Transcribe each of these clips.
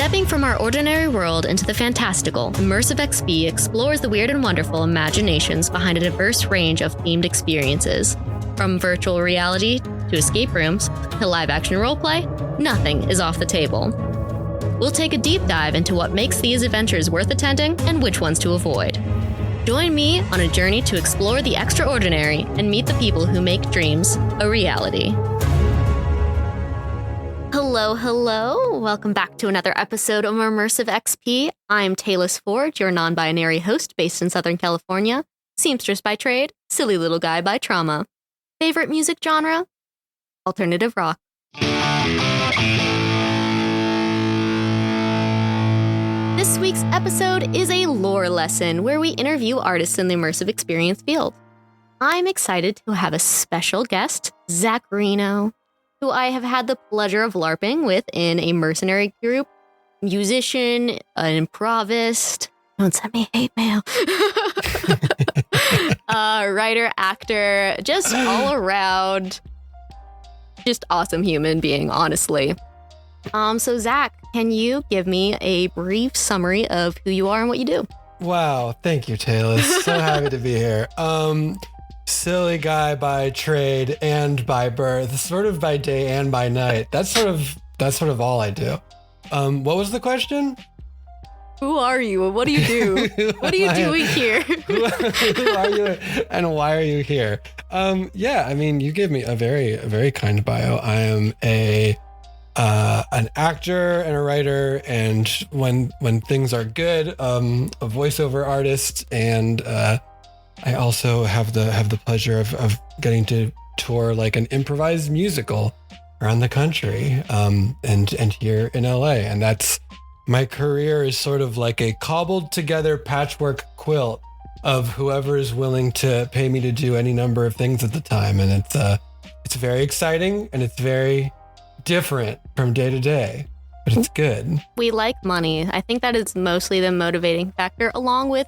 Stepping from our ordinary world into the fantastical, Immersive XP explores the weird and wonderful imaginations behind a diverse range of themed experiences. From virtual reality to escape rooms to live-action roleplay, nothing is off the table. We'll take a deep dive into what makes these adventures worth attending and which ones to avoid. Join me on a journey to explore the extraordinary and meet the people who make dreams a reality. Hello. Welcome back to another episode of Immersive XP. I'm Taylus Ford, your non-binary host based in Southern California, seamstress by trade, silly little guy by trauma. Favorite music genre? Alternative rock. This week's episode is a lore lesson where we interview artists in the immersive experience field. I'm excited to have a special guest, Zach Reno, who I have had the pleasure of LARPing with in a mercenary group, musician, an improvist. Don't send me hate mail. Writer, actor, just all around, just awesome human being, honestly. So Zach, can you give me a brief summary of who you are and what you do? Wow, thank you, Taylor. So happy to be here. Silly guy by trade and by birth, sort of by day and by night. That's sort of all I do. What was the question? Who are you and what do you do? What are you doing here? Who are you and why are you here? You gave me a very kind bio. I am an actor and a writer, and when things are good, a voiceover artist, and I also have the pleasure of getting to tour like an improvised musical around the country, and here in LA. And that's my career is sort of like a cobbled together patchwork quilt of whoever is willing to pay me to do any number of things at the time. And it's very exciting and it's very different from day to day, but it's good. We like money. I think that is mostly the motivating factor, along with,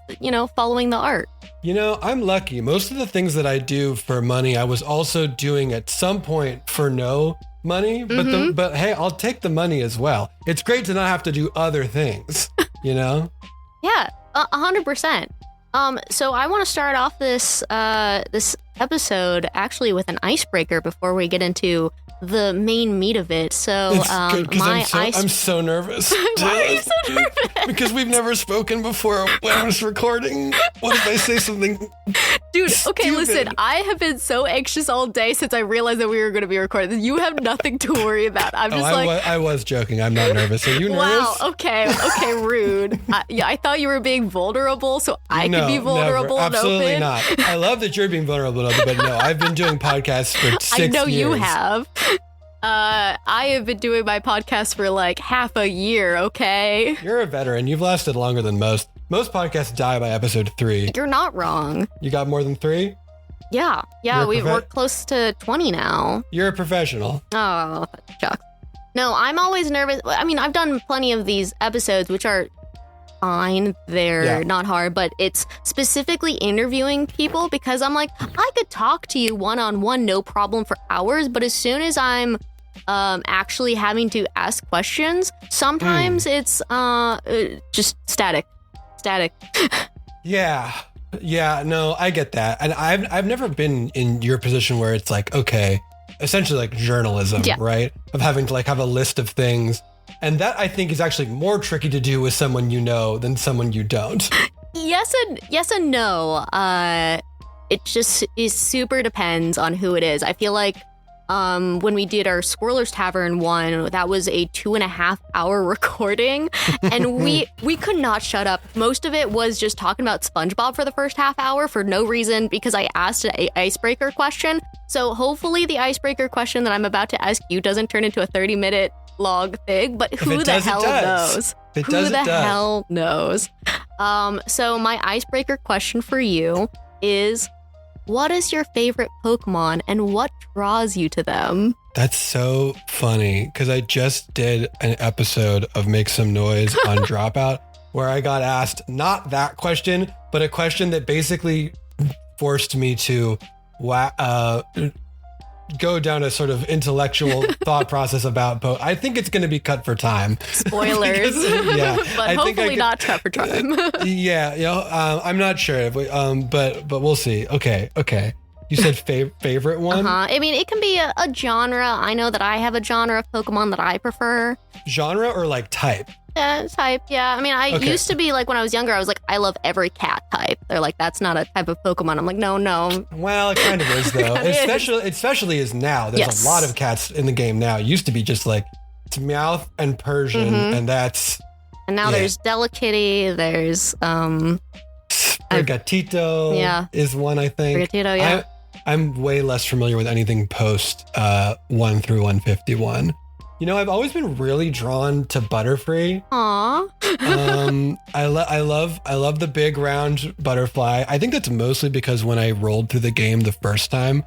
following the art. I'm lucky. Most of the things that I do for money, I was also doing at some point for no money, but hey, I'll take the money as well. It's great to not have to do other things, Yeah, 100%. So I want to start off this episode actually with an icebreaker before we get into the main meat of it. So I'm so nervous. Why are you so nervous? Because we've never spoken before when I was recording. What if I say something Dude, okay, stupid? listen, I have been so anxious all day since I realized that we were going to be recording. You have nothing to worry about. I was joking. I'm not nervous. Are you nervous? Wow, okay, rude. I thought you were being vulnerable, so I could be vulnerable never. and open. Absolutely not. I love that you're being vulnerable and open, but no, I've been doing podcasts for 6 years. I know you have. I have been doing my podcast for like half a year, okay? You're a veteran. You've lasted longer than most. Most podcasts die by episode 3. You're not wrong. You got more than 3? Yeah, we're close to 20 now. You're a professional. Oh, shucks. No, I'm always nervous. I mean, I've done plenty of these episodes, which are fine. They're not hard, but it's specifically interviewing people because I'm like, I could talk to you one-on-one, no problem, for hours, but as soon as I'm actually having to ask questions, sometimes it's just static. Yeah, no, I get that. And I've never been in your position where it's like, okay, essentially like journalism, right? Of having to like have a list of things. And that I think is actually more tricky to do with someone you know than someone you don't. Yes and no. It just is super depends on who it is. I feel like when we did our Squirrelers Tavern one, that was a 2.5 hour recording, and we could not shut up. Most of it was just talking about SpongeBob for the first half hour for no reason because I asked an icebreaker question. So hopefully the icebreaker question that I'm about to ask you doesn't turn into a 30-minute log thing, but who the hell knows? Who the hell knows? So my icebreaker question for you is, what is your favorite Pokemon and what draws you to them? That's so funny because I just did an episode of Make Some Noise on Dropout where I got asked not that question, but a question that basically forced me to go down a sort of intellectual thought process about I think it's going to be cut for time. Spoilers. Yeah, but hopefully not cut for time. Yeah, I'm not sure, but we'll see. Okay. You said favorite one? I mean, it can be a genre. I know that I have a genre of Pokemon that I prefer. Genre or like type? Type, yeah. I mean, I used to be like, when I was younger, I was like, I love every cat type. They're like, that's not a type of Pokemon. I'm like, no. Well, it kind of is though. Especially is now. There's a lot of cats in the game now. It used to be just like it's Meowth and Persian, and that's. And now there's Delicatty. There's Sprigatito. Is one, I think. Sprigatito, yeah. I'm way less familiar with anything post 1 through 151. I've always been really drawn to Butterfree. Aww. I love the big round butterfly. I think that's mostly because when I rolled through the game the first time,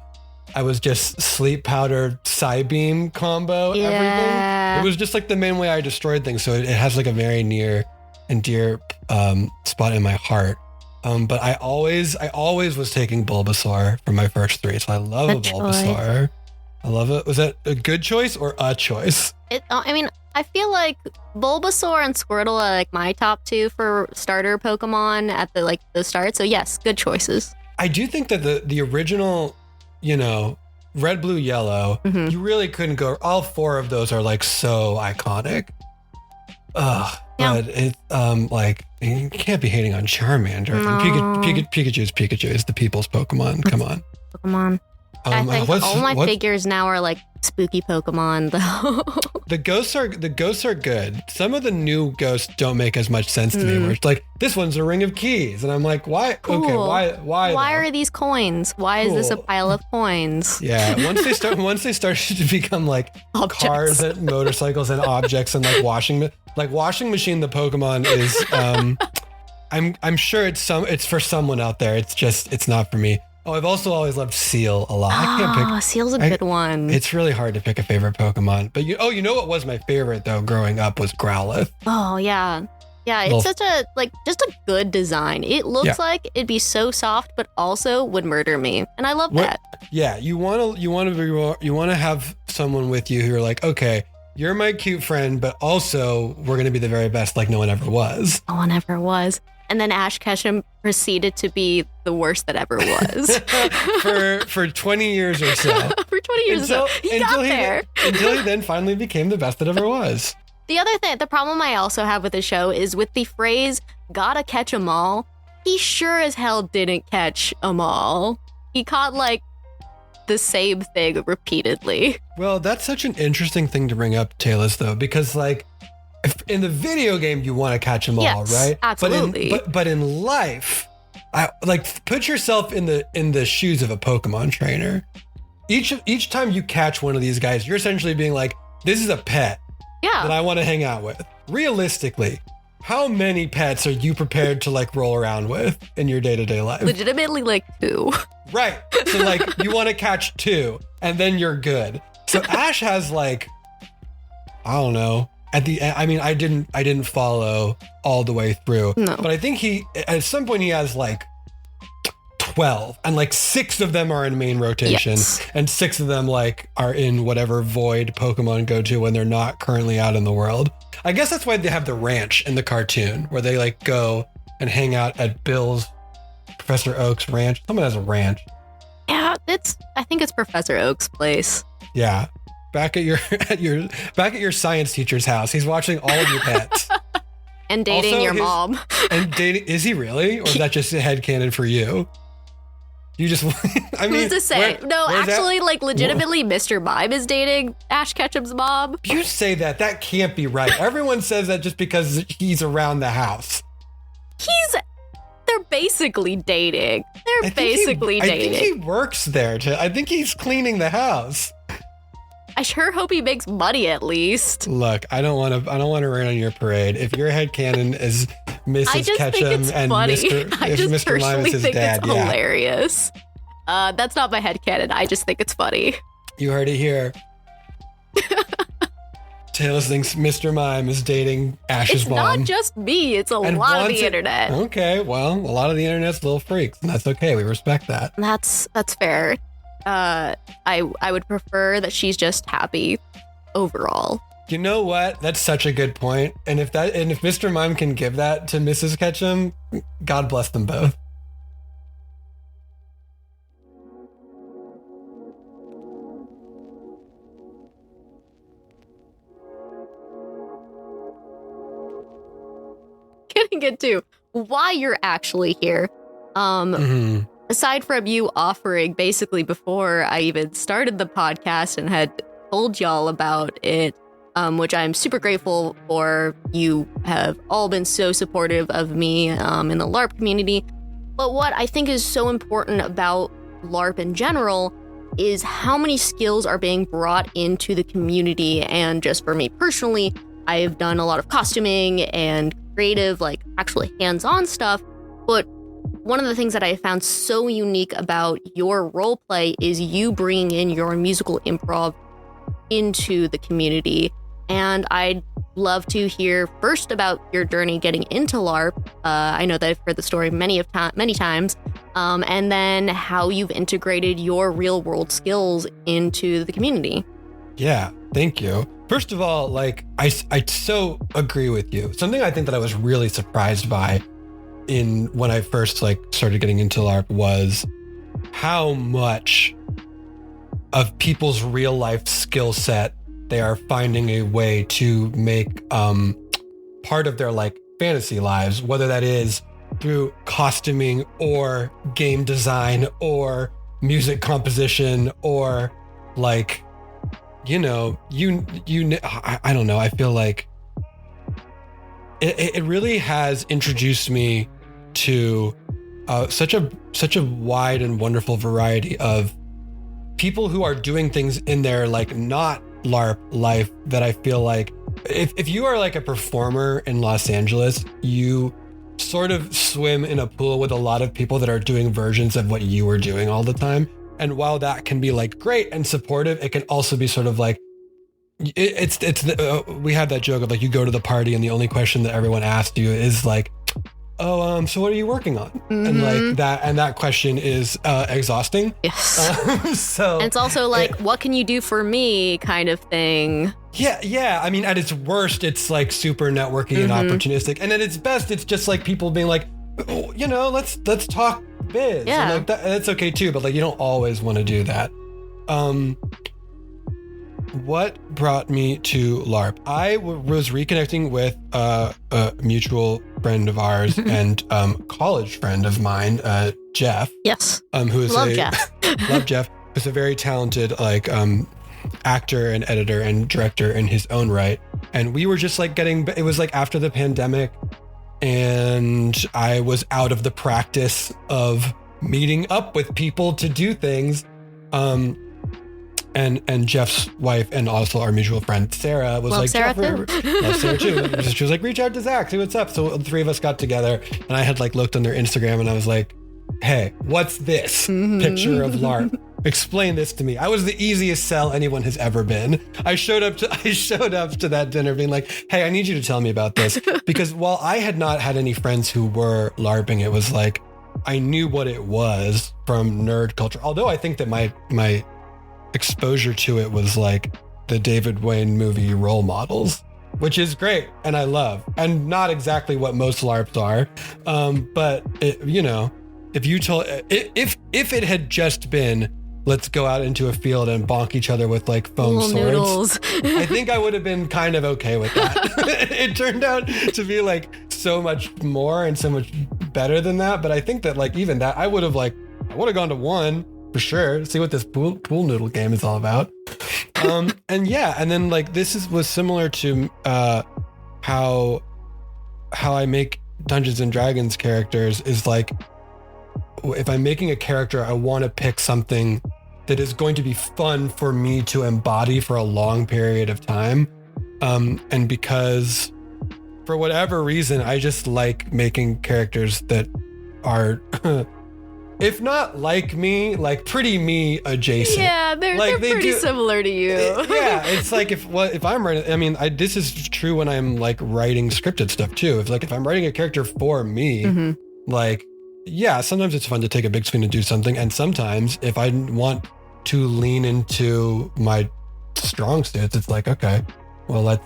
I was just sleep powder Psybeam combo everything. It was just like the main way I destroyed things. So it has like a very near and dear spot in my heart. But I always was taking Bulbasaur for my first 3. So I love a Bulbasaur. I love it. Was that a good choice or a choice? I mean, I feel like Bulbasaur and Squirtle are like my top 2 for starter Pokemon at the start. So yes, good choices. I do think that the original, red, blue, yellow, you really couldn't go. All 4 of those are like so iconic. But it's like you can't be hating on Charmander. No. Pikachu is Pikachu. It's the people's Pokemon. Come on. Pokemon. I think all my figures now are like spooky Pokemon though. The ghosts are good. Some of the new ghosts don't make as much sense to me. Where it's like, this one's a ring of keys, and I'm like, why? Cool. Okay, why? Why are these coins? Why is this a pile of coins? Yeah. Once they start to become like objects. Cars and motorcycles and objects and like washing machine. The Pokemon is. I'm sure it's for someone out there. It's not for me. Oh, I've also always loved Seal a lot. I can't pick. Seal's a good one. It's really hard to pick a favorite Pokemon. But you know what was my favorite though growing up was Growlithe. Oh yeah. Yeah, it's such a just a good design. It looks like it'd be so soft, but also would murder me, and I love that. Yeah, you want to have someone with you who are like, okay, you're my cute friend, but also we're gonna be the very best, like no one ever was. No one ever was. And then Ash Ketchum proceeded to be the worst that ever was. for 20 years or so. For 20 years or so. He got there. Until he then finally became the best that ever was. The problem I also have with the show is with the phrase, gotta catch 'em all, he sure as hell didn't catch 'em all. He caught like the same thing repeatedly. Well, that's such an interesting thing to bring up, Taylor, though, because like, in the video game, you want to catch them all, right? Absolutely. But in life, put yourself in the shoes of a Pokemon trainer. Each time you catch one of these guys, you're essentially being like, this is a pet that I want to hang out with. Realistically, how many pets are you prepared to like roll around with in your day-to-day life? Legitimately like 2. Right. So like you want to catch 2 and then you're good. So Ash has like, I don't know. At the end, I mean, I didn't follow all the way through, but I think at some point he has like 12 and like 6 of them are in main rotation and 6 of them like are in whatever void Pokemon go to when they're not currently out in the world. I guess that's why they have the ranch in the cartoon where they like go and hang out at Professor Oak's ranch. Someone has a ranch. Yeah, I think it's Professor Oak's place. Yeah. Back at your science teacher's house. He's watching all of your pets. And dating your mom. And dating, is he really? Or is that just a headcanon for you? You just, I mean. Who's to say? Actually, legitimately, Mr. Mime is dating Ash Ketchum's mom. You say that. That can't be right. Everyone says that just because he's around the house. They're basically dating. I think he works there. I think he's cleaning the house. I sure hope he makes money at least. Look, I don't want to rain on your parade. If your headcanon is Mrs. Ketchum and Mr. Mime is his dad, it's hilarious. That's not my headcanon. I just think it's funny. You heard it here. Taylor thinks Mr. Mime is dating Ash's mom. It's not just me. It's a lot of the internet. Okay, well, a lot of the internet's little freaks, and that's okay. We respect that. That's fair. I would prefer that she's just happy overall. You know what? That's such a good point. And if Mr. Mime can give that to Mrs. Ketchum, God bless them both. Getting into why you're actually here. Aside from you offering basically before I even started the podcast and had told y'all about it, which I'm super grateful for. You have all been so supportive of me in the LARP community. But what I think is so important about LARP in general is how many skills are being brought into the community. And just for me personally, I have done a lot of costuming and creative, like actually hands-on stuff. But one of the things that I found so unique about your role play is you bringing in your musical improv into the community. And I'd love to hear first about your journey getting into LARP. I know that I've heard the story many times. And then how you've integrated your real world skills into the community. Yeah, thank you. First of all, like I so agree with you. Something I think that I was really surprised by when I first started getting into LARP was how much of people's real life skill set they are finding a way to make part of their fantasy lives, whether that is through costuming or game design or music composition or I don't know. I feel like it really has introduced me to such a wide and wonderful variety of people who are doing things in their not LARP life that I feel like if you are a performer in Los Angeles, you sort of swim in a pool with a lot of people that are doing versions of what you are doing all the time. And while that can be great and supportive, it can also be sort of we have that joke of you go to the party and the only question that everyone asks you is so what are you working on? Mm-hmm. And that question is exhausting. Yes. So and it's also what can you do for me kind of thing. Yeah. I mean, at its worst, it's super networky and opportunistic. And at its best, it's just people being let's talk biz. Yeah. And that's okay too, but you don't always want to do that. What brought me to LARP? I was reconnecting with a mutual friend of ours and college friend of mine, Jeff. Yes. Who is Jeff. Love Jeff. Who's a very talented actor and editor and director in his own right. And we were just it was after the pandemic, and I was out of the practice of meeting up with people to do things. And Jeff's wife and also our mutual friend Sarah was Love Sarah Jeff, love Sarah too. She was reach out to Zach, see what's up. So the three of us got together, and I had looked on their Instagram, and I was like, hey, what's this picture of LARP? Explain this to me. I was the easiest sell anyone has ever been. I showed up to that dinner being hey, I need you to tell me about this. Because while I had not had any friends who were LARPing, it was I knew what it was from nerd culture. Although I think that my exposure to it was the David Wayne movie Role Models, which is great and I love, and not exactly what most LARPs are. But if you told if it had just been let's go out into a field and bonk each other with foam swords, noodles. I think I would have been kind of okay with that. It turned out to be so much more and so much better than that. But I think that even that I would have gone to one for sure, see what this pool noodle game is all about. And then this was similar to how I make Dungeons and Dragons characters is if I'm making a character, I want to pick something that is going to be fun for me to embody for a long period of time. And because for whatever reason, I just like making characters that are if not me, pretty me adjacent. Yeah, they're pretty similar to you. It's if I'm writing, this is true when I'm writing scripted stuff too. If I'm writing a character for me, sometimes it's fun to take a big swing and do something. And sometimes if I want to lean into my strong suits. It's like, okay, well,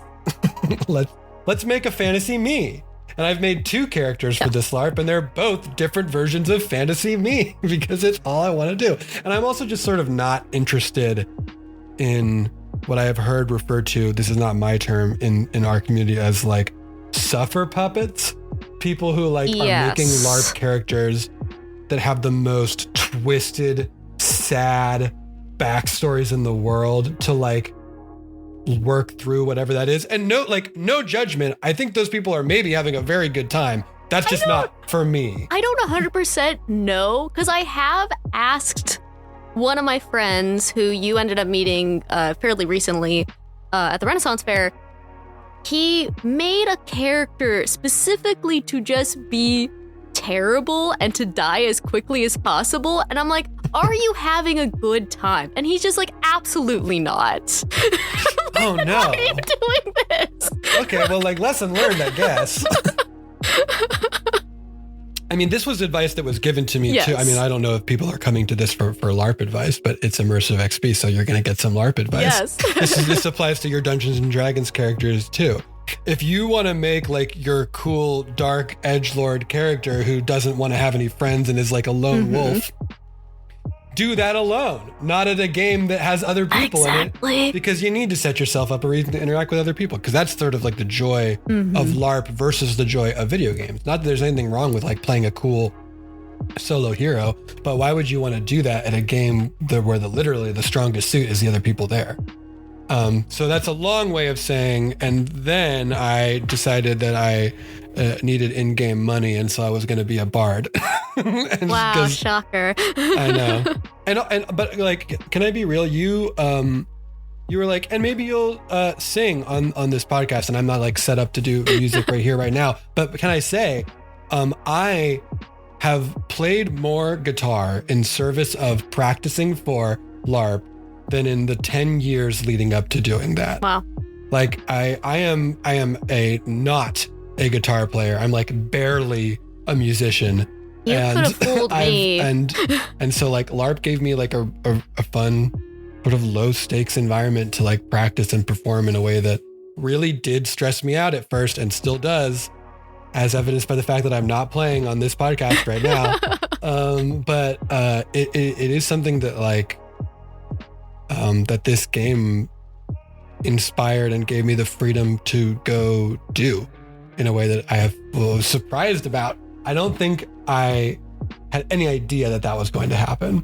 let's make a fantasy me. And I've made 2 characters for this LARP, and they're both different versions of fantasy me because it's all I want to do. And I'm also just sort of not interested in what I have heard referred to, this is not my term, in our community as like suffer puppets. People who like are making LARP characters that have the most twisted, sad backstories in the world to like work through whatever that is. And no judgment. I think those people are maybe having a very good time. That's just not for me. I don't 100% know, because I have asked one of my friends who you ended up meeting fairly recently at the Renaissance Fair. He made a character specifically to just be terrible and to die as quickly as possible. And I'm like, are you having a good time? And he's just like, absolutely not. Oh no. Why are you doing this? Okay, well, like, lesson learned, I guess. I mean, this was advice that was given to me too. I mean, I don't know if people are coming to this for LARP advice, but it's immersive XP, so you're going to get some LARP advice. Yes. This applies to your Dungeons and Dragons characters too. If you want to make like your cool dark edgelord character who doesn't want to have any friends and is like a lone wolf, do that alone, not at a game that has other people in it, because you need to set yourself up a reason to interact with other people, because that's sort of like the joy of LARP versus the joy of video games. Not that there's anything wrong with like playing a cool solo hero, but why would you want to do that at a game where literally the strongest suit is the other people there? So that's a long way of saying, and then I decided that I needed in-game money, and so I was going to be a bard. Wow, shocker. I know. But like, can I be real? You were like, and maybe you'll sing on this podcast, and I'm not like set up to do music right here, right now. But can I say, I have played more guitar in service of practicing for LARP than in the 10 years leading up to doing that. Wow. Like I am not a guitar player. I'm like barely a musician. You could have fooled me. And so like LARP gave me like a fun sort of low stakes environment to like practice and perform in a way that really did stress me out at first and still does, as evidenced by the fact that I'm not playing on this podcast right now. But it is something that like, that this game inspired and gave me the freedom to go do in a way that I was surprised about. I don't think I had any idea that was going to happen.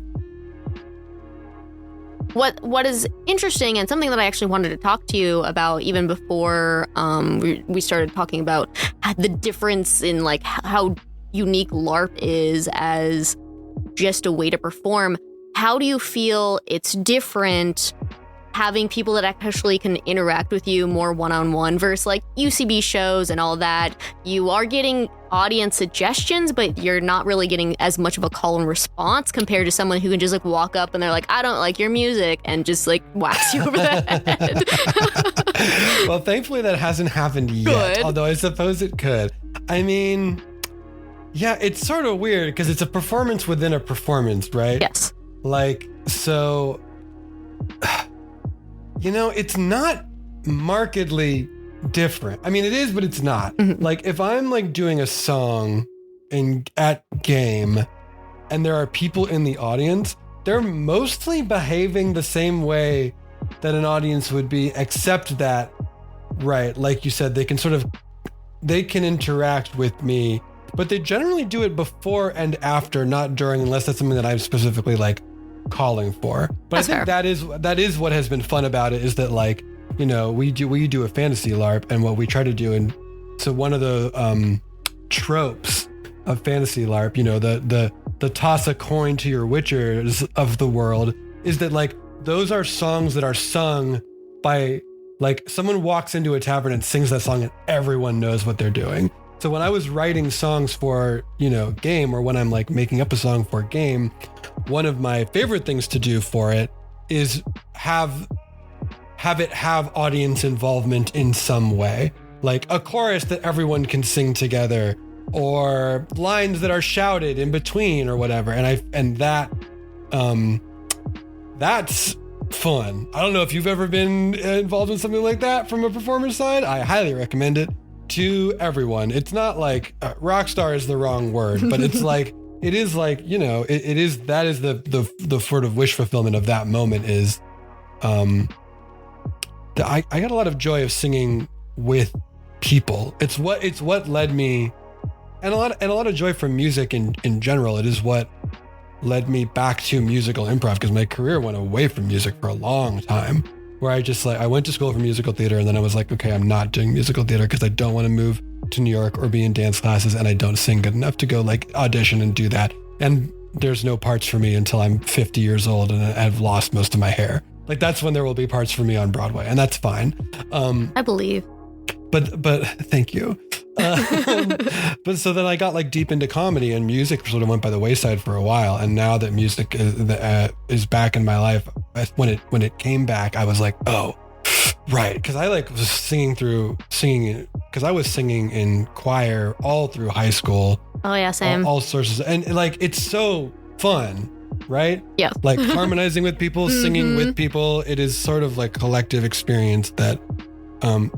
What is interesting, and something that I actually wanted to talk to you about even before we started talking about the difference in like how unique LARP is as just a way to perform. How do you feel it's different having people that actually can interact with you more one-on-one versus like UCB shows and all that? You are getting audience suggestions, but you're not really getting as much of a call and response compared to someone who can just like walk up and they're like, I don't like your music, and just like whacks you over the head. Well, thankfully that hasn't happened yet, although I suppose it could. I mean, yeah, it's sort of weird because it's a performance within a performance, right? Yes. Like, so, you know, it's not markedly different. I mean, it is, but it's not. Like, if I'm like doing a song at game and there are people in the audience, they're mostly behaving the same way that an audience would be, except that, right, like you said, they can interact with me, but they generally do it before and after, not during, unless that's something that I'm specifically like calling for. But that's I think that is what has been fun about it, is that like, you know, we do a fantasy LARP, and what we try to do, and so one of the tropes of fantasy LARP, you know, the toss a coin to your witchers of the world, is that like those are songs that are sung by like someone walks into a tavern and sings that song and everyone knows what they're doing. So when I was writing songs for, you know, game, or when I'm like making up a song for game, one of my favorite things to do for it is have it have audience involvement in some way, like a chorus that everyone can sing together, or lines that are shouted in between or whatever. And that that's fun. I don't know if you've ever been involved in something like that from a performer's side. I highly recommend it to everyone. It's not like rock star is the wrong word, but it's like, it is like, you know, it is, that is the sort of wish fulfillment of that moment is, I got a lot of joy of singing with people. It's what led me, and a lot of joy from music in general. It is what led me back to musical improv, because my career went away from music for a long time, where I went to school for musical theater, and then I was like, okay, I'm not doing musical theater because I don't want to move to New York or be in dance classes, and I don't sing good enough to go like audition and do that. And there's no parts for me until I'm 50 years old and I've lost most of my hair. Like, that's when there will be parts for me on Broadway, and that's fine. I believe. But thank you. But so then I got like deep into comedy, and music sort of went by the wayside for a while. And now that music is back in my life, when it came back, I was like, oh, right. Because I like was singing, because I was singing in choir all through high school. Oh yeah, same. All sorts of, and like, it's so fun, right? Yeah. Like harmonizing with people, singing with people. It is sort of like collective experience that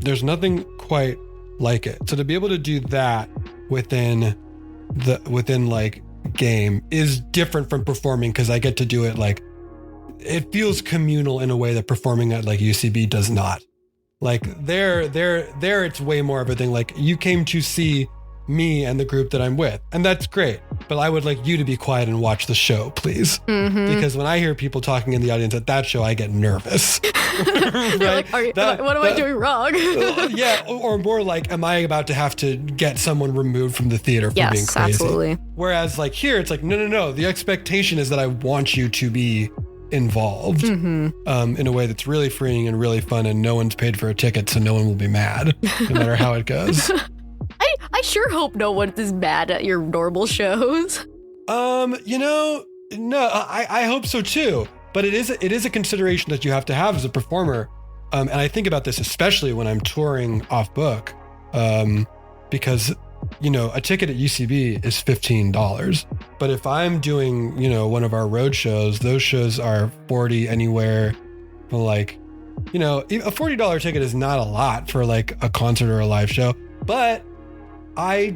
there's nothing quite like it. So to be able to do that within like game is different from performing, because I get to do it like, it feels communal in a way that performing at like UCB does not. Like there it's way more of a thing. Like, you came to see me and the group that I'm with, and that's great, but I would like you to be quiet and watch the show, please. Because when I hear people talking in the audience at that show, I get nervous. Right? Like, what am I doing wrong? Yeah, or more like, am I about to have to get someone removed from the theater for being crazy? Absolutely. Whereas like here, it's like, no. The expectation is that I want you to be involved in a way that's really freeing and really fun, and no one's paid for a ticket, so no one will be mad, no matter how it goes. I sure hope no one is mad at your normal shows. No, I hope so too. But it is a consideration that you have to have as a performer. And I think about this especially when I'm touring off book, because, you know, a ticket at UCB is $15. But if I'm doing, you know, one of our road shows, those shows are $40 anywhere from like, you know, a $40 ticket is not a lot for like a concert or a live show, but I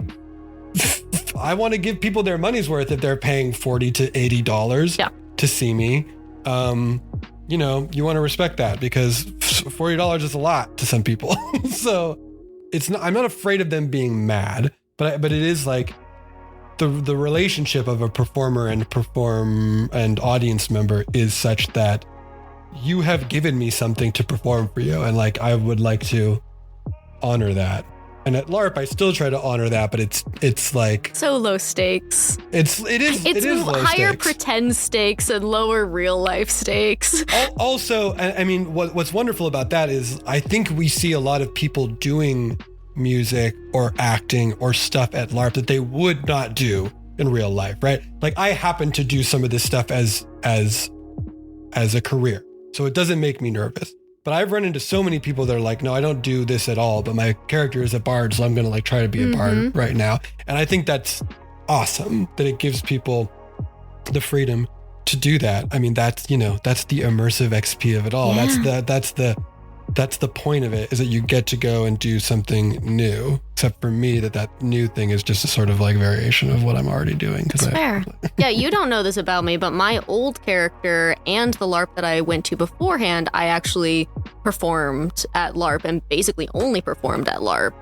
want to give people their money's worth if they're paying $40 to $80 to see me. You know, you want to respect that, because $40 is a lot to some people. So I'm not afraid of them being mad, but it is like the relationship of a performer and audience member is such that you have given me something to perform for you, and like, I would like to honor that. And at LARP, I still try to honor that, but it's like so low stakes. It is low higher stakes. pretend stakes and lower real life stakes. Also, I mean, what's wonderful about that is I think we see a lot of people doing music or acting or stuff at LARP that they would not do in real life, right? Like, I happen to do some of this stuff as a career, so it doesn't make me nervous. But I've run into so many people that are like, no, I don't do this at all, but my character is a bard, so I'm going to like try to be a bard right now. And I think that's awesome that it gives people the freedom to do that. I mean, that's the immersive XP of it all. Yeah. That's the point of it, is that you get to go and do something new. Except for me, that new thing is just a sort of like variation of what I'm already doing. That's fair. Yeah, you don't know this about me, but my old character and the LARP that I went to beforehand, I actually performed at LARP, and basically only performed at LARP.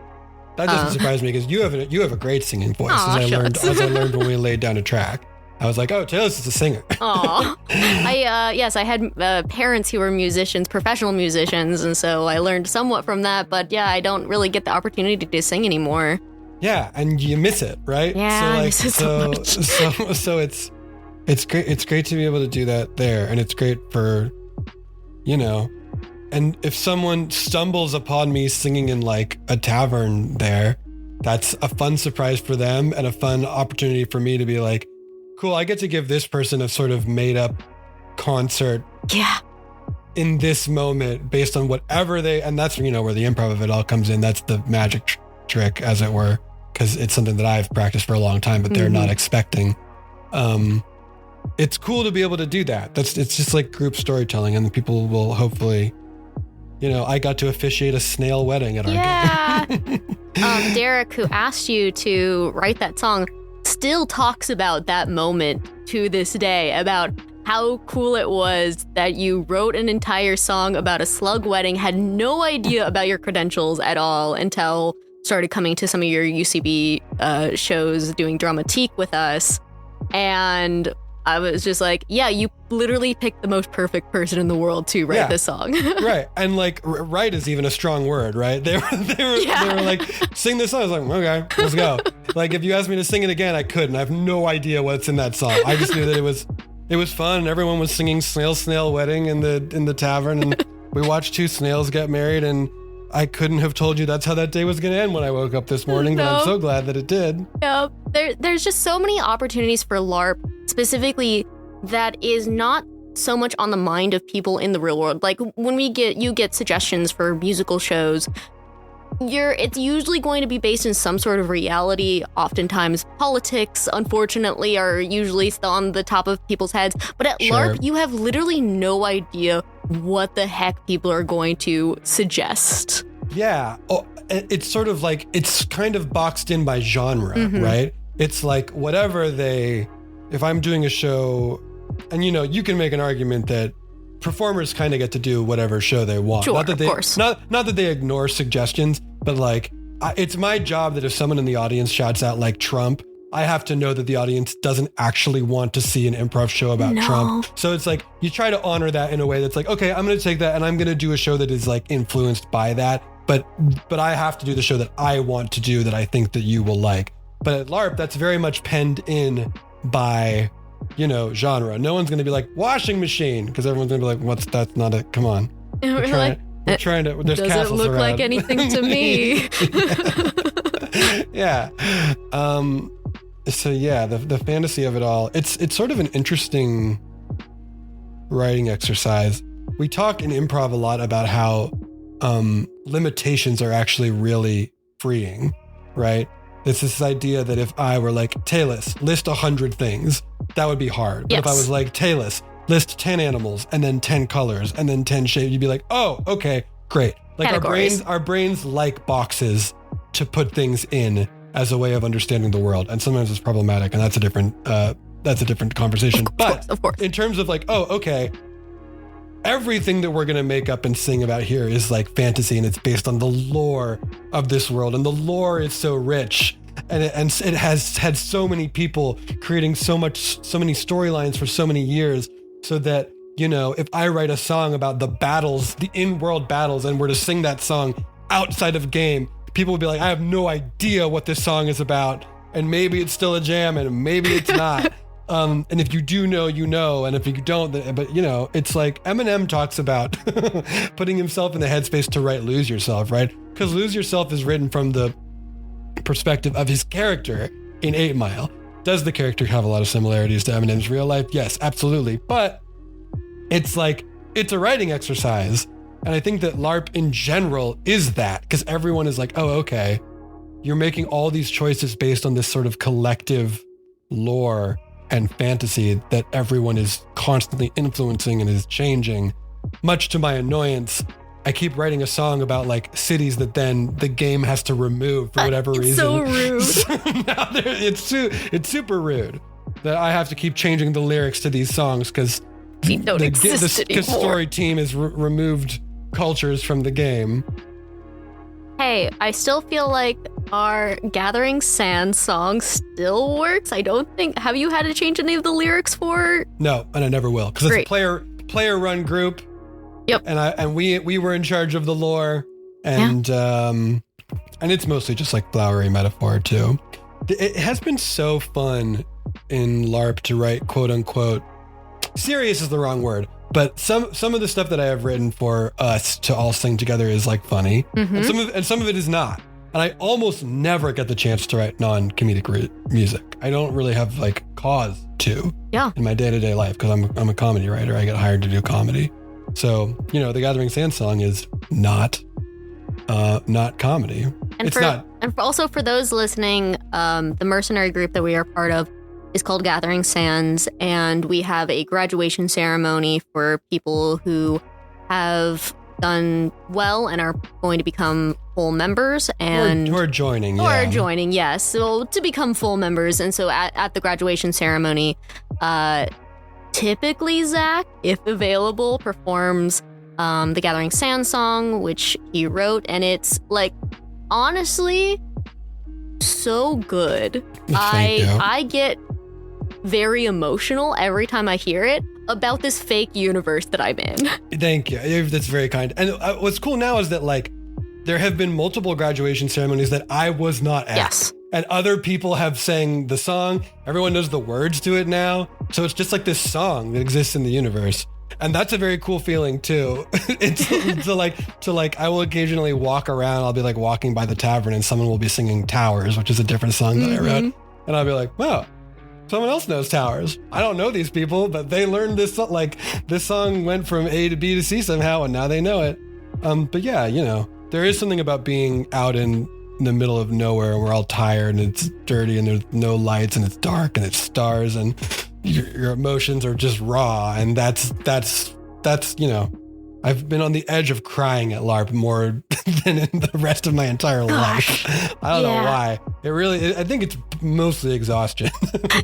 That doesn't surprise me, because you have a great singing voice, as I learned when we laid down a track. I was like, oh, Taylor's just a singer. Aw. I had parents who were musicians, professional musicians, and so I learned somewhat from that, but yeah, I don't really get the opportunity to sing anymore. Yeah, and you miss it, right? Yeah, I miss it so much. So it's great to be able to do that there, and it's great for, you know, and if someone stumbles upon me singing in like a tavern there, that's a fun surprise for them and a fun opportunity for me to be like, cool, I get to give this person a sort of made up concert in this moment based on whatever and that's, you know, where the improv of it all comes in. That's the magic trick, as it were, because it's something that I've practiced for a long time, but they're not expecting. it's cool to be able to do that. It's just like group storytelling, and people will hopefully, I got to officiate a snail wedding at our game. Derek, who asked you to write that song, still talks about that moment to this day, about how cool it was that you wrote an entire song about a slug wedding, had no idea about your credentials at all until started coming to some of your UCB shows, doing dramatique with us. And I was just like, yeah, you literally picked the most perfect person in the world to write this song. Right. And like, right is even a strong word, right? They were like, sing this song. I was like, okay, let's go. Like, if you asked me to sing it again, I couldn't. I have no idea what's in that song. I just knew that it was fun, and everyone was singing Snail Wedding in the tavern, and we watched two snails get married, and I couldn't have told you that's how that day was going to end when I woke up this morning, but I'm so glad that it did. Yeah, there's just so many opportunities for LARP specifically that is not so much on the mind of people in the real world. Like when you get suggestions for musical shows, it's usually going to be based in some sort of reality. Oftentimes politics, unfortunately, are usually still on the top of people's heads. But at LARP, you have literally no idea what the heck people are going to suggest. Yeah. Oh, it's sort of like, it's kind of boxed in by genre, right? It's like if I'm doing a show, and you can make an argument that performers kind of get to do whatever show they want. Sure, not that of course. Not that they ignore suggestions, but like, it's my job that if someone in the audience shouts out like Trump, I have to know that the audience doesn't actually want to see an improv show about Trump. So it's like, you try to honor that in a way that's like, okay, I'm going to take that and I'm going to do a show that is like influenced by that. But I have to do the show that I want to do, that I think that you will like. But at LARP, that's very much penned in by, genre. No one's going to be like washing machine, because everyone's going to be like, that's not it. Come on. We're trying to, there's castles doesn't look around. like anything to me. Yeah. So yeah, the fantasy of it all, it's sort of an interesting writing exercise. We talk in improv a lot about how limitations are actually really freeing, right? It's this idea that if I were like, Taylor, list 100 things, that would be hard. But if I was like, Taylor, list 10 animals and then 10 colors and then 10 shapes, you'd be like, oh, okay, great. Like our brains like boxes to put things in as a way of understanding the world. And sometimes it's problematic, and that's a different conversation. Of course. In terms of like, oh, okay, everything that we're going to make up and sing about here is like fantasy, and it's based on the lore of this world. And the lore is so rich, and it has had so many people creating so many storylines for so many years, so that, if I write a song about the battles, the in-world battles, and were to sing that song outside of game, people would be like, I have no idea what this song is about, and maybe it's still a jam, and maybe it's not. And if you do know, and if you don't, but it's like Eminem talks about putting himself in the headspace to write Lose Yourself, right? Because Lose Yourself is written from the perspective of his character in 8 Mile. Does the character have a lot of similarities to Eminem's real life? Yes, absolutely. But it's like, it's a writing exercise. And I think that LARP in general is that, because everyone is like, oh, okay, you're making all these choices based on this sort of collective lore and fantasy that everyone is constantly influencing and is changing. Much to my annoyance, I keep writing a song about like cities that then the game has to remove for whatever reason. So rude. So now it's super rude that I have to keep changing the lyrics to these songs because the story team has removed cultures from the game. Hey, I still feel like our Gathering Sand song still works. I don't think... Have you had to change any of the lyrics for? No, and I never will, because it's a player-run group. Yep. And we were in charge of the lore, and it's mostly just like flowery metaphor too. It has been so fun in LARP to write quote unquote serious is the wrong word, but some of the stuff that I have written for us to all sing together is like funny, and some of it is not. And I almost never get the chance to write non-comedic music. I don't really have like cause to in my day-to-day life because I'm a comedy writer. I get hired to do comedy. So, the Gathering Sand song is not comedy. And also for those listening, the mercenary group that we are part of, is called Gathering Sands, and we have a graduation ceremony for people who have done well and are going to become full members, and who are joining, yes. So to become full members, and so at the graduation ceremony, typically Zach, if available, performs the Gathering Sand song, which he wrote, and it's like honestly so good. I get very emotional every time I hear it about this fake universe that I'm in. Thank you. That's very kind. And what's cool now is that like there have been multiple graduation ceremonies that I was not at. Yes. And other people have sang the song. Everyone knows the words to it now. So it's just like this song that exists in the universe. And that's a very cool feeling too. It's to like I will occasionally walk around. I'll be like walking by the tavern and someone will be singing Towers, which is a different song that I wrote. And I'll be like, wow, someone else knows Towers. I don't know these people, but they learned this, like this song went from A to B to C somehow, and now they know it. But yeah, you know, there is something about being out in the middle of nowhere and we're all tired and it's dirty and there's no lights and it's dark and it's stars and your emotions are just raw. And that's, you know, I've been on the edge of crying at LARP more than in the rest of my entire life. I don't know why. I think it's mostly exhaustion.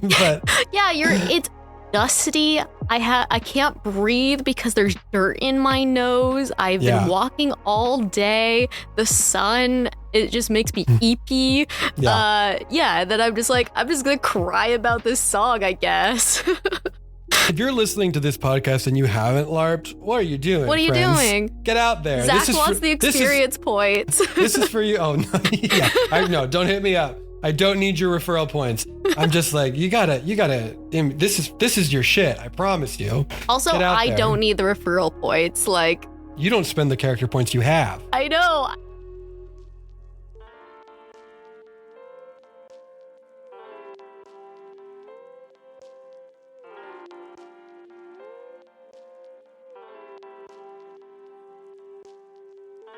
But yeah, it's dusty. I can't breathe because there's dirt in my nose. I've been walking all day. The sun, it just makes me eepy. Then I'm just gonna cry about this song, I guess. If you're listening to this podcast and you haven't LARPed, what are you doing? What are you doing? Get out there. Zach wants the experience points. This is for you. Oh, no. Yeah. Don't hit me up. I don't need your referral points. I'm just like, you gotta, this is your shit. I promise you. Also, I don't need the referral points. Like, you don't spend the character points you have. I know.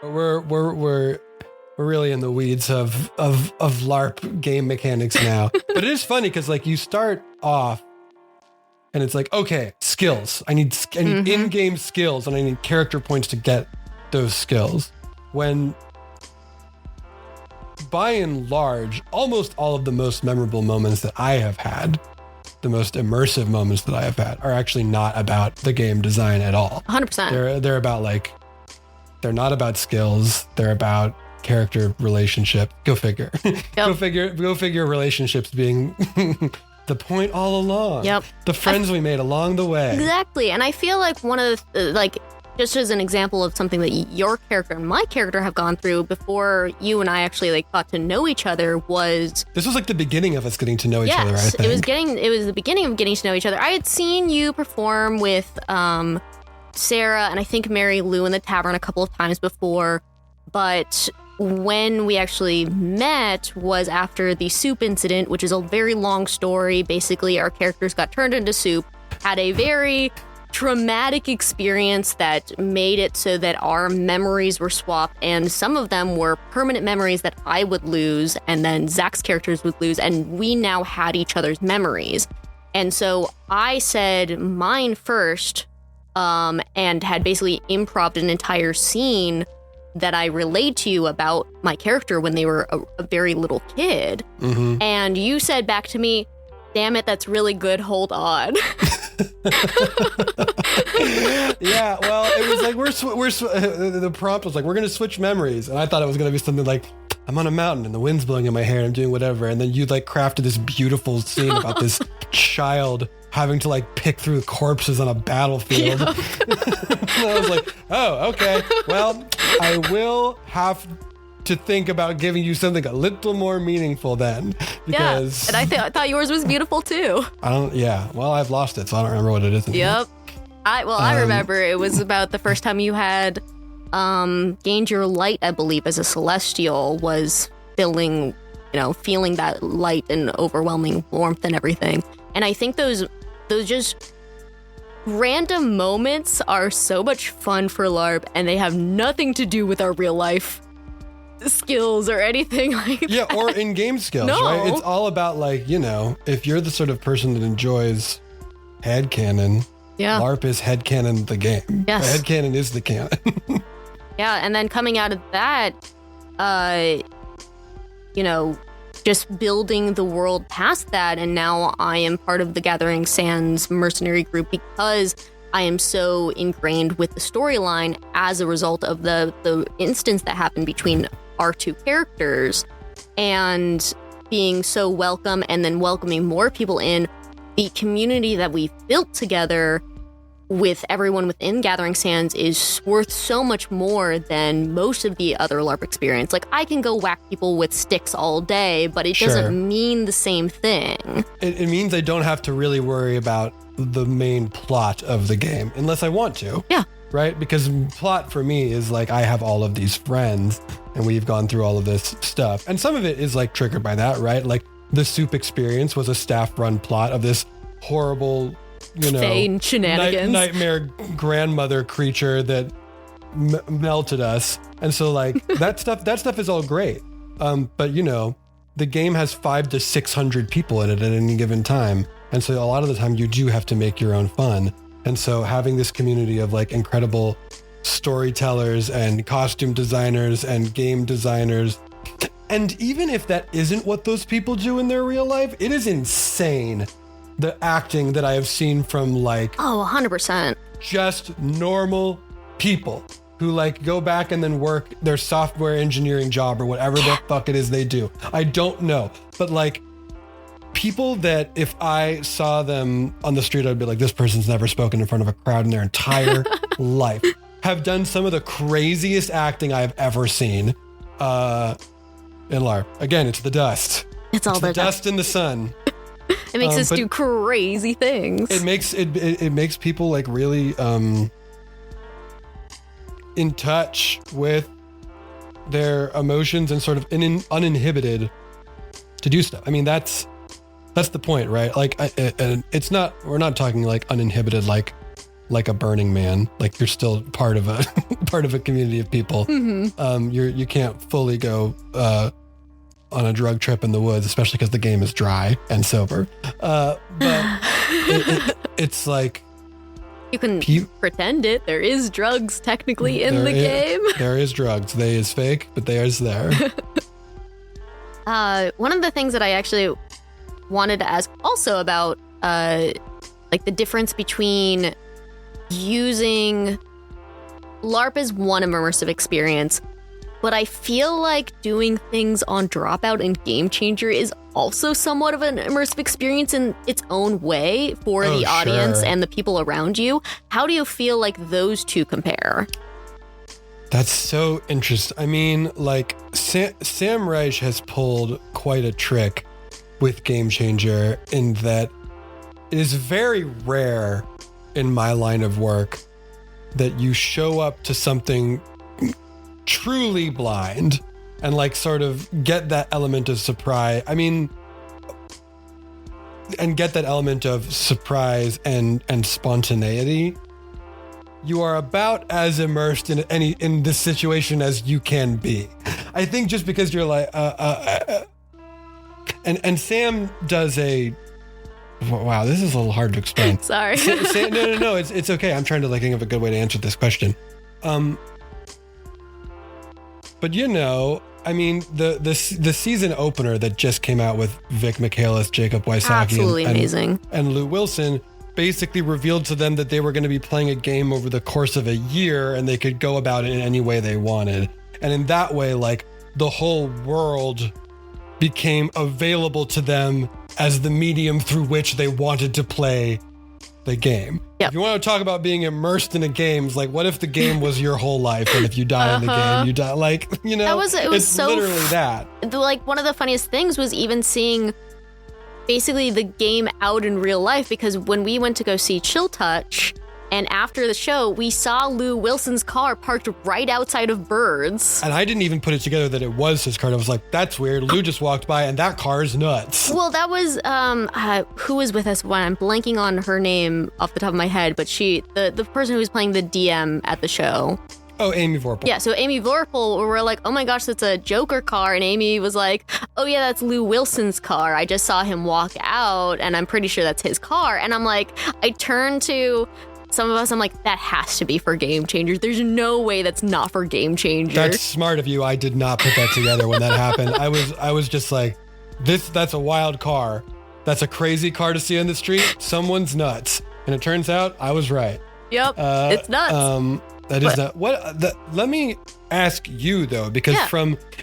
We're really in the weeds of LARP game mechanics now. But it is funny because like you start off and it's like, okay, skills. I need in-game skills and I need character points to get those skills. When by and large, almost all of the most memorable moments that I have had, the most immersive moments that I have had, are actually not about the game design at all. 100%. They're about like, they're not about skills. They're about character relationship. Go figure. Yep. Go figure relationships being the point all along. Yep. The friends we made along the way. Exactly. And I feel like one of the, just as an example of something that your character and my character have gone through before you and I actually got to know each other was... This was like the beginning of us getting to know each other, I think. It was the beginning of getting to know each other. I had seen you perform with Sarah and I think Mary Lou in the tavern a couple of times before, but when we actually met was after the soup incident, which is a very long story. Basically, our characters got turned into soup, had a very traumatic experience that made it so that our memories were swapped, and some of them were permanent memories that I would lose and then Zach's characters would lose, and we now had each other's memories. And so I said mine first, and had basically improvised an entire scene that I relayed to you about my character when they were a very little kid. Mm-hmm. And you said back to me, damn it, that's really good, hold on. Yeah, well, it was like, the prompt was like, we're going to switch memories. And I thought it was going to be something like, I'm on a mountain and the wind's blowing in my hair and I'm doing whatever. And then you like crafted this beautiful scene about this child having to like pick through corpses on a battlefield. Yep. And I was like, oh, okay. Well, I will have to think about giving you something a little more meaningful then. Because and I thought yours was beautiful too. Well, I've lost it, so I don't remember what it is anymore. Yep. I remember it was about the first time you had gained your light, I believe, as a celestial, was feeling that light and overwhelming warmth and everything. And I think those just random moments are so much fun for LARP, and they have nothing to do with our real life. skills or anything like that. Yeah, or in-game skills, right? It's all about like, you know, if you're the sort of person that enjoys headcanon, LARP is headcanon the game. Yes. Headcanon is the canon. Yeah, and then coming out of that, you know, just building the world past that, and now I am part of the Gathering Sands mercenary group because I am so ingrained with the storyline as a result of the instance that happened between our two characters, and being so welcome and then welcoming more people in. The community that we've built together with everyone within Gathering Sands is worth so much more than most of the other LARP experience. Like, I can go whack people with sticks all day, but it doesn't mean the same thing. It means I don't have to really worry about the main plot of the game, unless I want to. Yeah. Right? Because plot for me is like, I have all of these friends, and we've gone through all of this stuff. And some of it is like triggered by that, right? Like, the soup experience was a staff-run plot of this horrible, you know, Fane shenanigans. Nightmare grandmother creature that melted us. And so like that stuff is all great. But you know, the game has 500 to 600 people in it at any given time. And so a lot of the time you do have to make your own fun. And so having this community of like incredible storytellers and costume designers and game designers, and even if that isn't what those people do in their real life, it is insane the acting that I have seen from like 100%. just normal people who like go back and then work their software engineering job or whatever the fuck it is they do. I don't know. But like people that if I saw them on the street, I'd be like, this person's never spoken in front of a crowd in their entire life, have done some of the craziest acting I've ever seen in LARP. Again, it's the dust. It's all the dust in the sun. It makes us do crazy things. It makes people like really in touch with their emotions and sort of uninhibited to do stuff. I mean, that's the point, right? Like, it's not. We're not talking like uninhibited, like a Burning Man. Like, you're still part of a community of people. Mm-hmm. You can't fully go on a drug trip in the woods, especially because the game is dry and sober. But it's like you can pretend it. There is drugs technically in the game. There is drugs. They is fake, but they is there. One of the things that I actually wanted to ask also about, like the difference between using LARP as one immersive experience, but I feel like doing things on Dropout and Game Changer is also somewhat of an immersive experience in its own way for the audience and the people around you. How do you feel like those two compare? That's so interesting. I mean, like Sam Reich has pulled quite a trick with Game Changer in that it is very rare in my line of work that you show up to something truly blind and like sort of get that element of surprise. I mean, and get that element of surprise and spontaneity. You are about as immersed in this situation as you can be. I think just because you're like, and Sam does a, wow, this is a little hard to explain. Sorry. No, it's okay. I'm trying to like think of a good way to answer this question. But you know, I mean, the season opener that just came out with Vic Michaelis, Jacob Wysocki, amazing, and Lou Wilson basically revealed to them that they were going to be playing a game over the course of a year and they could go about it in any way they wanted. And in that way, like the whole world became available to them as the medium through which they wanted to play the game. Yep. If you want to talk about being immersed in a game, it's like, what if the game was your whole life? And if you die in the game, you die. Like, you know, it was so literally that. Like, one of the funniest things was even seeing basically the game out in real life, because when we went to go see Chill Touch, and after the show, we saw Lou Wilson's car parked right outside of Birds. And I didn't even put it together that it was his car. I was like, that's weird. Lou just walked by and that car is nuts. Well, that was, who was with us when I'm blanking on her name off the top of my head, but the person who was playing the DM at the show. Oh, Amy Vorpal. Yeah, so Amy Vorpal, we're like, oh my gosh, that's a Joker car. And Amy was like, oh yeah, that's Lou Wilson's car. I just saw him walk out and I'm pretty sure that's his car. And I'm like, I turned to some of us, I'm like, that has to be for Game Changers. There's no way that's not for Game Changers. That's smart of you. I did not put that together when that happened. I was just like, that's a wild car. That's a crazy car to see on the street. Someone's nuts. And it turns out I was right. Yep, it's nuts. That is not let me ask you though, because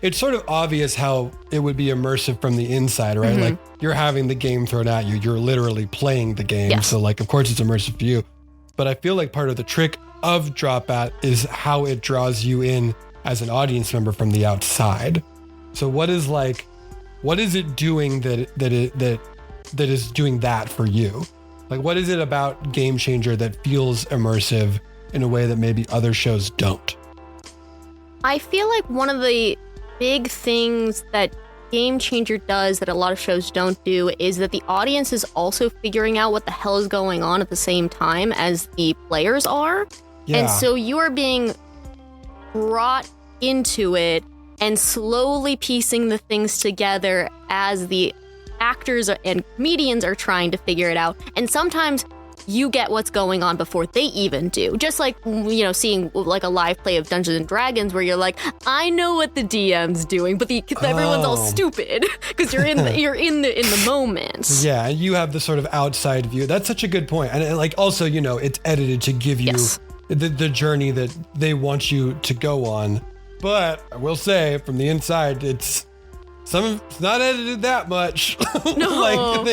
it's sort of obvious how it would be immersive from the inside, right? Like you're having the game thrown at you. You're literally playing the game. Yes. So like, of course it's immersive for you, but I feel like part of the trick of Dropout is how it draws you in as an audience member from the outside. So what is it doing that is doing that for you? Like, what is it about Game Changer that feels immersive in a way that maybe other shows don't? I feel like one of the big things that Game Changer does that a lot of shows don't do is that the audience is also figuring out what the hell is going on at the same time as the players are. Yeah. And so you are being brought into it and slowly piecing the things together as the actors and comedians are trying to figure it out. And sometimes you get what's going on before they even do. Just like, seeing like a live play of Dungeons and Dragons where you're like, I know what the DM's doing, but everyone's all stupid because you're in the moment. Yeah, you have the sort of outside view. That's such a good point. And like also, it's edited to give you the journey that they want you to go on. But I will say from the inside, it's not edited that much. No. Like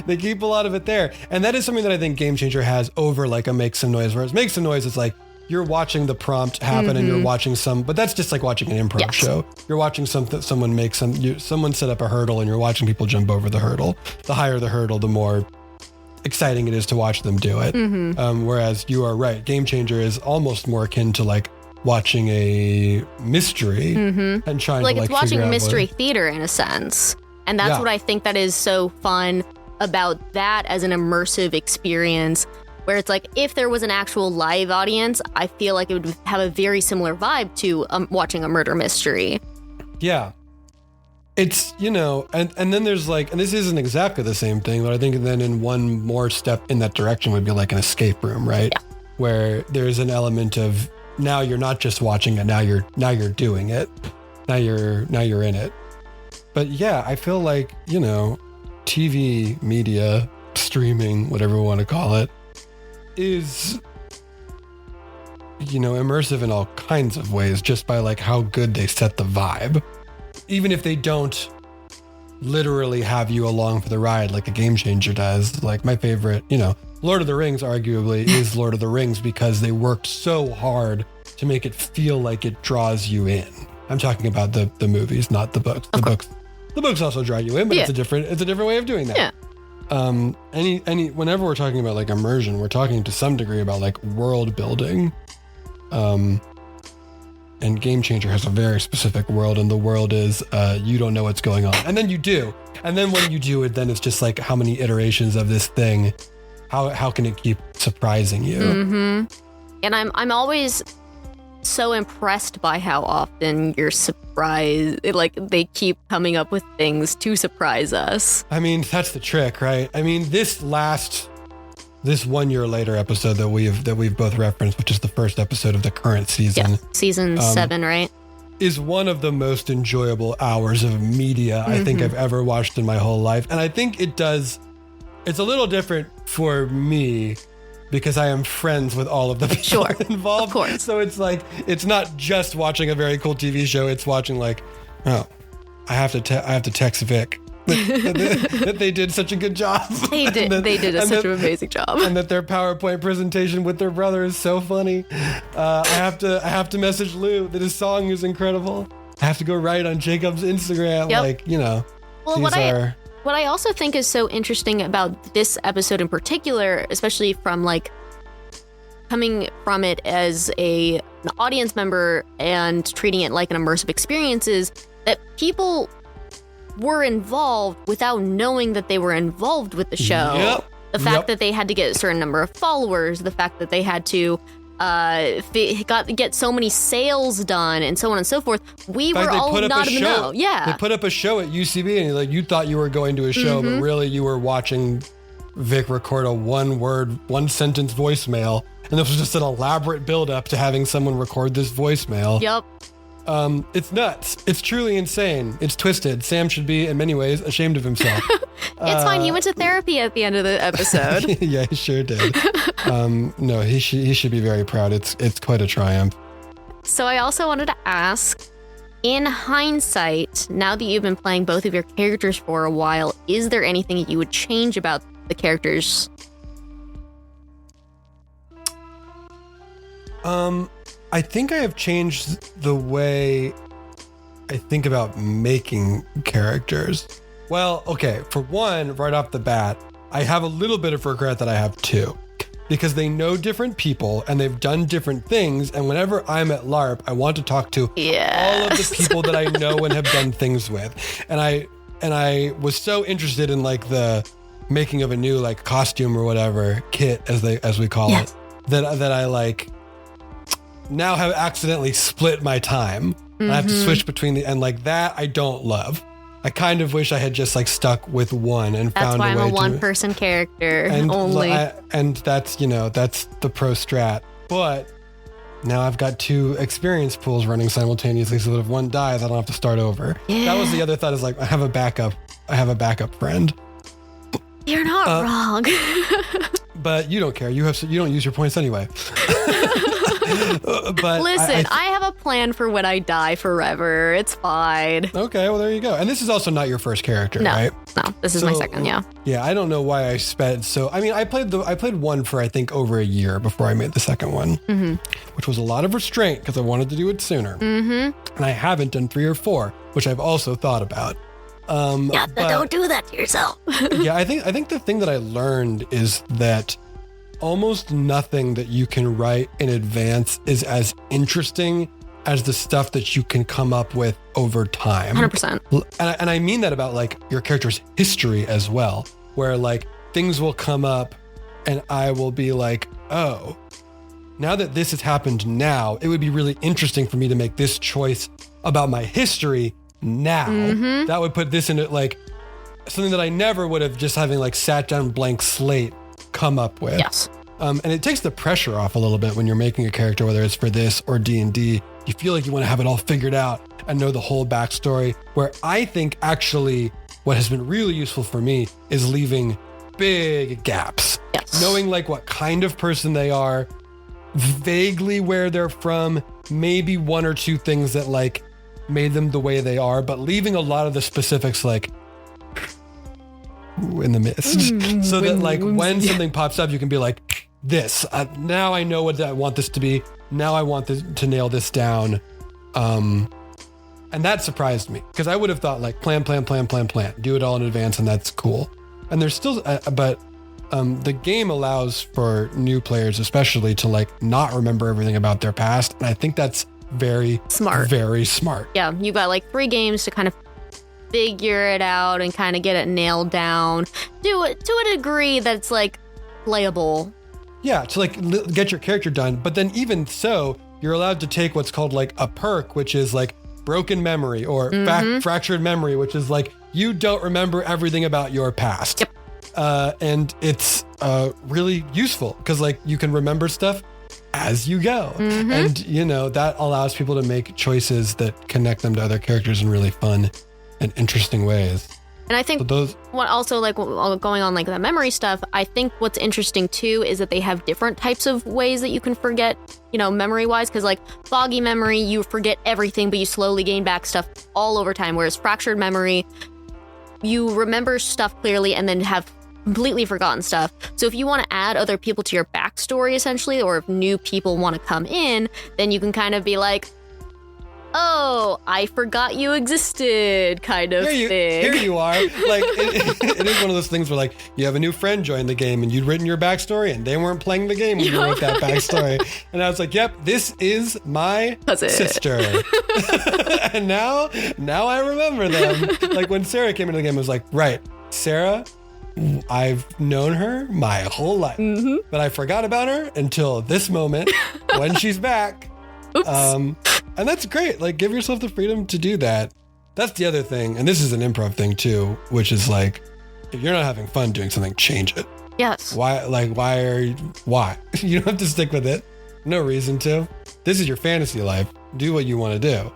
they keep a lot of it there. And that is something that I think Game Changer has over like a Make Some Noise, whereas Make Some Noise is like you're watching the prompt happen and you're watching but that's just like watching an improv show. You're watching someone set up a hurdle and you're watching people jump over the hurdle. The higher the hurdle, the more exciting it is to watch them do it. Whereas you are right. Game Changer is almost more akin to like watching a mystery and trying to it's watching mystery theater in a sense. And that's what I think that is so fun about that as an immersive experience, where it's like if there was an actual live audience, I feel like it would have a very similar vibe to watching a murder mystery. Yeah. It's, and then there's like, and this isn't exactly the same thing, but I think then in one more step in that direction would be like an escape room, right? Yeah. Where there's an element of now you're not just watching it, now you're doing it. Now you're in it. But yeah, I feel like, TV media, streaming, whatever we want to call it, is immersive in all kinds of ways just by like how good they set the vibe. Even if they don't literally have you along for the ride like a Game Changer does. Like my favorite, Lord of the Rings arguably is Lord of the Rings because they worked so hard to make it feel like it draws you in. I'm talking about the movies, not the books. The books also draw you in, but it's a different way of doing that. Yeah. Whenever we're talking about like immersion, we're talking to some degree about like world building. And Game Changer has a very specific world, and the world is you don't know what's going on, and then you do, and then when you do it, then it's just like how many iterations of this thing. How can it keep surprising you? And I'm always so impressed by how often you're surprised. Like they keep coming up with things to surprise us. I mean, that's the trick, right? I mean, this 1 year later episode that we've both referenced, which is the first episode of the current season, season 7, right? Is one of the most enjoyable hours of media I think I've ever watched in my whole life. And I think it's a little different for me because I am friends with all of the people involved. Of course. So it's like, it's not just watching a very cool TV show. It's watching like, I have to text Vic that they did such a good job. They did such an amazing job. And that their PowerPoint presentation with their brother is so funny. I have to message Lou that his song is incredible. I have to go write on Jacob's Instagram. Yep. Well, what I also think is so interesting about this episode in particular, especially from like coming from it as an audience member and treating it like an immersive experience, is that people were involved without knowing that they were involved with the show. The fact that they had to get a certain number of followers, the fact that they had to get so many sales done and so on and so forth. We were all not in the know. Yeah. They put up a show at UCB and like you thought you were going to a show, but really you were watching Vic record a one sentence voicemail. And this was just an elaborate build-up to having someone record this voicemail. Yep. It's nuts. It's truly insane. It's twisted. Sam should be, in many ways, ashamed of himself. It's fine. He went to therapy at the end of the episode. Yeah, he sure did. No, he should be very proud. It's quite a triumph. So I also wanted to ask, in hindsight, now that you've been playing both of your characters for a while, is there anything that you would change about the characters? I think I have changed the way I think about making characters. Well, okay, for one, right off the bat, I have a little bit of regret that I have two, because they know different people and they've done different things. And whenever I'm at LARP, I want to talk to all of the people that I know and have done things with. And I was so interested in like the making of a new like costume or whatever, kit as we call it, that I like now have accidentally split my time. I have to switch between and like that I don't love. I kind of wish I had just like stuck with one and found a way to. That's why I'm a one-person character only. And that's, that's the pro strat. But now I've got two experience pools running simultaneously, so that if one dies, I don't have to start over. Yeah. That was the other thought, is like I have a backup friend. You're not wrong. But you don't care. You don't use your points anyway. But listen, I have a plan for when I die forever. It's fine. Okay, well there you go. And this is also not your first character, right? No, this is my second. Yeah. Yeah, I don't know why I spent so. I mean, I played one for I think over a year before I made the second one, which was a lot of restraint because I wanted to do it sooner. And I haven't done 3 or 4, which I've also thought about. But don't do that to yourself. Yeah, I think the thing that I learned is that almost nothing that you can write in advance is as interesting as the stuff that you can come up with over time. 100%. And I mean that about like your character's history as well, where like things will come up and I will be like, oh, now that this has happened now, it would be really interesting for me to make this choice about my history now. That would put this into like something that I never would have just having like sat down blank slate come up with. Yes. And it takes the pressure off a little bit when you're making a character, whether it's for this or D&D. You feel like you want to have it all figured out and know the whole backstory, where I think actually what has been really useful for me is leaving big gaps. Yes. Knowing like what kind of person they are, vaguely where they're from, maybe 1 or 2 things that like made them the way they are, but leaving a lot of the specifics like in the mist, so that like when something pops up, you can be like, this, now I know what I want this to be. Now I want to nail this down. And that surprised me, because I would have thought like plan, do it all in advance, and that's cool. And there's still, but the game allows for new players especially to like not remember everything about their past. And I think that's very smart. Yeah, you got like 3 games to kind of figure it out and kind of get it nailed down. Do it to a degree that's like playable. Yeah, to like get your character done. But then even so, you're allowed to take what's called like a perk, which is like broken memory, or fractured memory, which is like you don't remember everything about your past. Yep. And it's really useful because like you can remember stuff as you go. And that allows people to make choices that connect them to other characters in really fun and interesting ways. And I think what also like going on like the memory stuff, I think what's interesting too is that they have different types of ways that you can forget, memory wise, because like foggy memory, you forget everything, but you slowly gain back stuff all over time. Whereas fractured memory, you remember stuff clearly and then have completely forgotten stuff. So if you want to add other people to your backstory essentially, or if new people want to come in, then you can kind of be like, oh, I forgot you existed, kind of thing. Here you are. Like, it is one of those things where, like, you have a new friend join the game and you'd written your backstory and they weren't playing the game when you wrote that backstory. And I was like, yep, this is my sister. And now I remember them. Like, when Sarah came into the game, I was like, right, Sarah I've known her my whole life, but I forgot about her until this moment when she's back. And that's great. Like, give yourself the freedom to do that. That's the other thing. And this is an improv thing too, which is like, if you're not having fun doing something, change it. Yes. Why? You don't have to stick with it. No reason to. This is your fantasy life. Do what you want to do.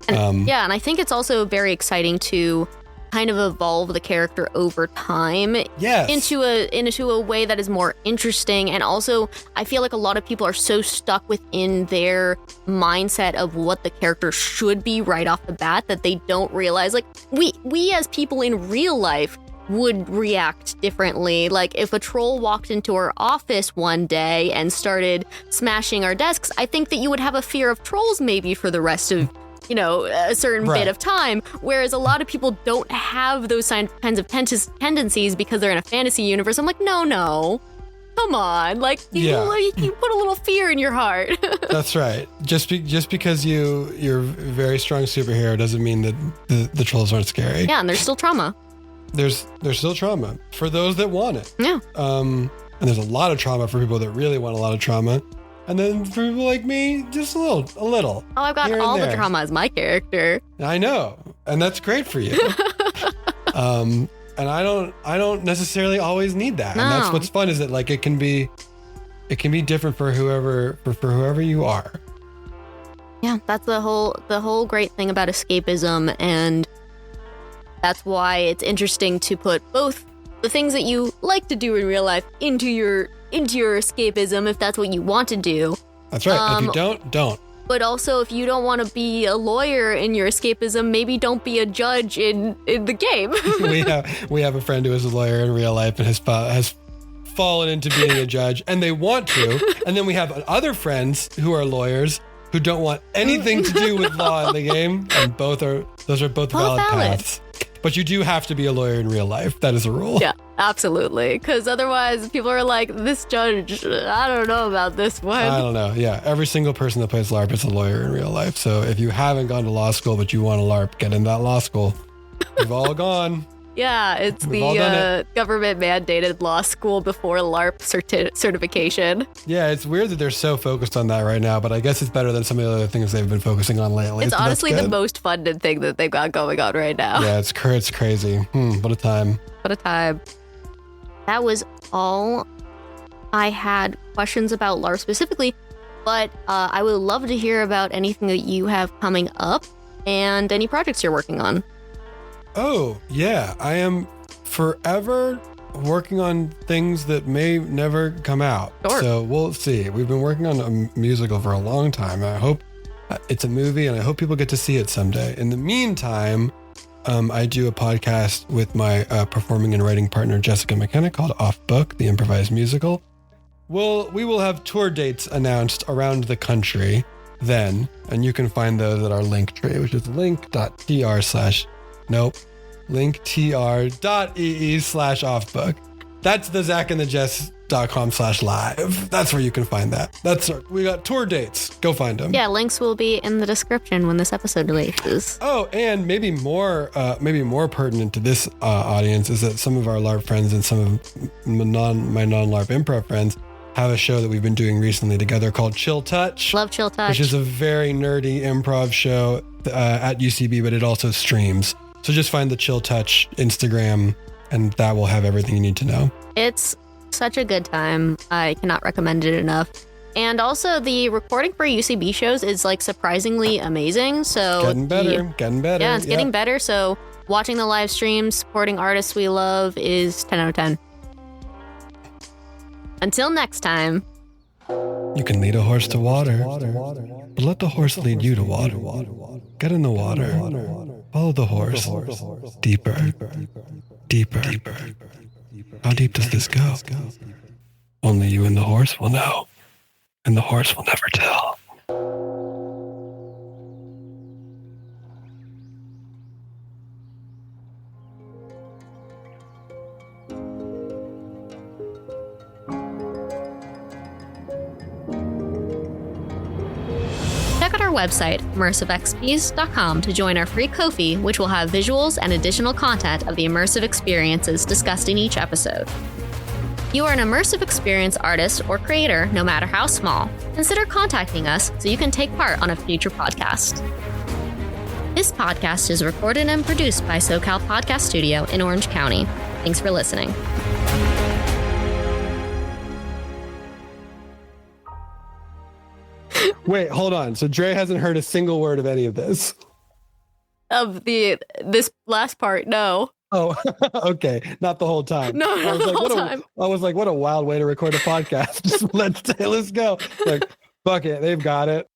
And I think it's also very exciting to kind of evolve the character over time into a way that is more interesting. And also, I feel like a lot of people are so stuck within their mindset of what the character should be right off the bat that they don't realize, like, we as people in real life would react differently. Like, if a troll walked into our office one day and started smashing our desks, I think that you would have a fear of trolls maybe for the rest of a certain bit of time, whereas a lot of people don't have those kinds of tendencies because they're in a fantasy universe. I'm like, no, come on, like you put a little fear in your heart. That's right. Just because you're a very strong superhero doesn't mean that the trolls aren't scary. Yeah, and there's still trauma. There's still trauma for those that want it. Yeah. And there's a lot of trauma for people that really want a lot of trauma. And then for people like me, just a little. Oh, I've got all the trauma as my character. I know. And that's great for you. And I don't necessarily always need that. No. And that's what's fun, is that like it can be different for whoever you are. Yeah, that's the whole great thing about escapism, and that's why it's interesting to put both the things that you like to do in real life into your escapism, if that's what you want to do. That's right. If you don't. But also, if you don't want to be a lawyer in your escapism, maybe don't be a judge in the game. we have a friend who is a lawyer in real life and has fallen into being a judge, and they want to. And then we have other friends who are lawyers who don't want anything to do with law in the game, and those are both valid paths. But you do have to be a lawyer in real life. That is a rule. Yeah, absolutely. Because otherwise, people are like, this judge, I don't know about this one. I don't know. Yeah, every single person that plays LARP is a lawyer in real life. So if you haven't gone to law school, but you want to LARP, get in that law school. We've all gone. Yeah, it's the government mandated law school before LARP certification. Yeah, it's weird that they're so focused on that right now, but I guess it's better than some of the other things they've been focusing on lately. It's honestly the most funded thing that they've got going on right now. Yeah, it's crazy. What a time. What a time. That was all I had questions about LARP specifically, but I would love to hear about anything that you have coming up and any projects you're working on. Oh, yeah. I am forever working on things that may never come out. Sure. So we'll see. We've been working on a musical for a long time. I hope it's a movie, and I hope people get to see it someday. In the meantime, I do a podcast with my performing and writing partner, Jessica McKenna, called Off Book, the improvised musical. We will have tour dates announced around the country then, and you can find those at our link tree, which is linktr.ee/offbook. That's the ZachAndtheJess.com/live. That's where you can find that. We got tour dates. Go find them. Yeah, links will be in the description when this episode releases. Oh, and maybe more pertinent to this audience is that some of our LARP friends and some of my non-LARP improv friends have a show that we've been doing recently together called Chill Touch. Love Chill Touch. Which is a very nerdy improv show at UCB, but it also streams. So just find the Chill Touch Instagram, and that will have everything you need to know. It's such a good time. I cannot recommend it enough. And also, the recording for UCB shows is like surprisingly amazing. So getting better. Yeah, it's getting better. So watching the live streams, supporting artists we love is 10 out of 10. Until next time. You can lead a horse to water, but let the horse lead you to water. Get in the water. Follow the horse. Deeper. How deep does this go? Only you and the horse will know, and the horse will never tell. Check out our website, immersivexps.com, to join our free Ko-fi, which will have visuals and additional content of the immersive experiences discussed in each episode. If you are an immersive experience artist or creator, no matter how small, consider contacting us so you can take part on a future podcast. This podcast is recorded and produced by SoCal Podcast Studio in Orange County. Thanks for listening. Wait, hold on. So Dre hasn't heard a single word of any of this. Of this last part, no. Oh, okay. Not the whole time. No, not the whole time. I was like, what a wild way to record a podcast. Just let's go. Like, fuck it. They've got it.